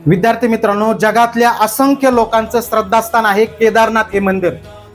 विद्यार्थी मित्रांनो, जगातल्या असंख्य लोकांचं श्रद्धास्थान आहे केदारनाथ हे मंदिर.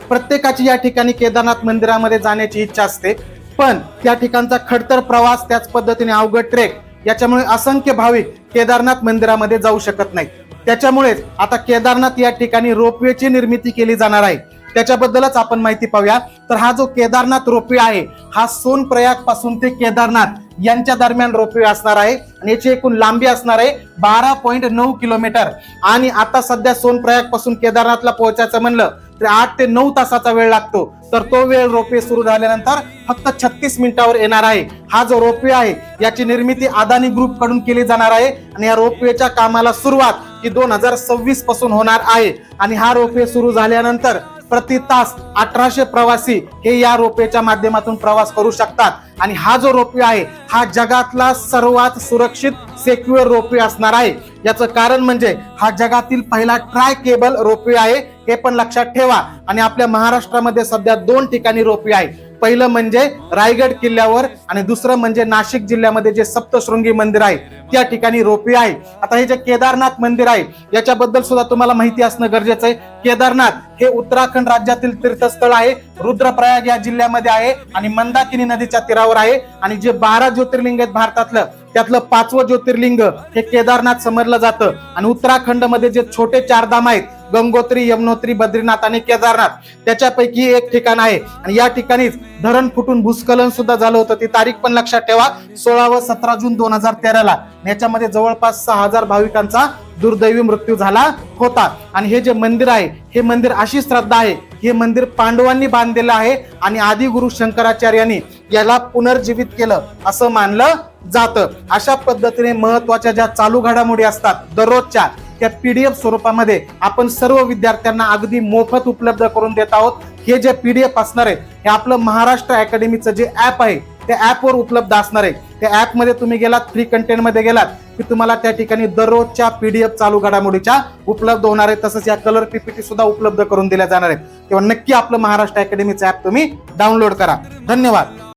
प्रत्येकाची या ठिकाणी केदारनाथ मंदिरामध्ये जाण्याची इच्छा असते, पण त्या ठिकाणचा खडतर प्रवास, त्याच पद्धतीने अवघड ट्रेक याच्यामुळे असंख्य भाविक केदारनाथ मंदिरामध्ये जाऊ शकत नाहीत. त्याच्यामुळेच आता केदारनाथ या ठिकाणी रोपवेची निर्मिती केली जाणार आहे. त्याच्याबद्दलच आपण माहिती पाहूया. तर हा जो केदारनाथ रोपवे आहे, हा सोनप्रयाग पासून ते केदारनाथ यांच्या दरम्यान रोपवे असणार आहे आणि याची एकूण लांबी असणार आहे 12.9 किलोमीटर. आणि आता सध्या सोनप्रयाग पासून केदारनाथला पोहोचायचं म्हणलं तर 8 ते 9 तासाचा वेळ लागतो. तर तो वेळ रोपवे सुरू झाल्यानंतर फक्त 36 मिनिटावर येणार आहे. हा जो रोपवे आहे याची निर्मिती अदानी ग्रुप कडून केली जाणार आहे आणि या रोपवेच्या कामाला सुरुवात ही 2026 पासून होणार आहे. आणि हा रोपवे सुरू झाल्यानंतर प्रति तास 1800 प्रवासी हे या रोपवेच्या माध्यमातून प्रवास करू शकतात. आणि हा जो रोपवे आहे हा जगातला सर्वात सुरक्षित सेक्युअर रोपवे असणार आहे. याचं कारण म्हणजे हा जगातील पहिला ट्राय केबल रोपवे आहे, हे पण लक्षात ठेवा. आणि आपल्या महाराष्ट्रामध्ये सध्या 2 ठिकाणी रोपवे आहे. पहिलं म्हणजे रायगड किल्ल्यावर आणि दुसरं म्हणजे नाशिक जिल्ह्यामध्ये जे सप्तशृंगी मंदिर आहे त्या ठिकाणी रोपवे आहे. आता हे जे केदारनाथ मंदिर आहे याच्याबद्दल सुद्धा तुम्हाला माहिती असणं गरजेचं आहे. केदारनाथ हे उत्तराखंड राज्यातील तीर्थस्थळ आहे. रुद्रप्रयाग या जिल्ह्यामध्ये आहे आणि मंदाकिनी नदीच्या तीरावर आहे. आणि जे 12 ज्योतिर्लिंग आहेत भारतातलं, त्यातलं 5वं ज्योतिर्लिंग हे केदारनाथ समजलं जातं. आणि उत्तराखंड मध्ये जे छोटे 4 धाम आहेत, गंगोत्री, यमुनोत्री, बद्रीनाथ आणि केदारनाथ, त्याच्यापैकी एक ठिकाण आहे. आणि या ठिकाणीच धरण फुटून भूस्खलन सुद्धा झालं होतं. ती तारीख पण लक्षात ठेवा, 16 व 17 जून 2013 याच्यामध्ये जवळपास 6000 भाविकांचा दुर्दैवी मृत्यू झाला होता. आणि हे जे मंदिर आहे, हे मंदिर अशी श्रद्धा आहे, हे मंदिर पांडवांनी बांधलेलं आहे आणि आदिगुरु शंकराचार्यांनी याला पुनर्जीवित केलं असं मानलं जातं. अशा पद्धतीने महत्वाच्या ज्या चालू घडामोडी असतात दररोजच्या, त्या PDF स्वरूपामध्ये आपण सर्व विद्यार्थ्यांना अगदी मोफत उपलब्ध करून देत आहोत. हे जे PDF असणार आहे हे आपलं महाराष्ट्र अकॅडमीचं जे ऍप आहे त्या ऍपवर उपलब्ध असणार आहे. त्या ऍप मध्ये तुम्ही गेलात, फ्री कंटेंट मध्ये गेलात की तुम्हाला त्या ठिकाणी दररोजच्या PDF चालू घडामोडीच्या उपलब्ध होणार आहे. तसंच या कलर PPT सुद्धा उपलब्ध करून दिल्या जाणार आहेत. तेव्हा नक्की आपलं महाराष्ट्र अकॅडमीचं ऍप तुम्ही डाउनलोड करा. धन्यवाद.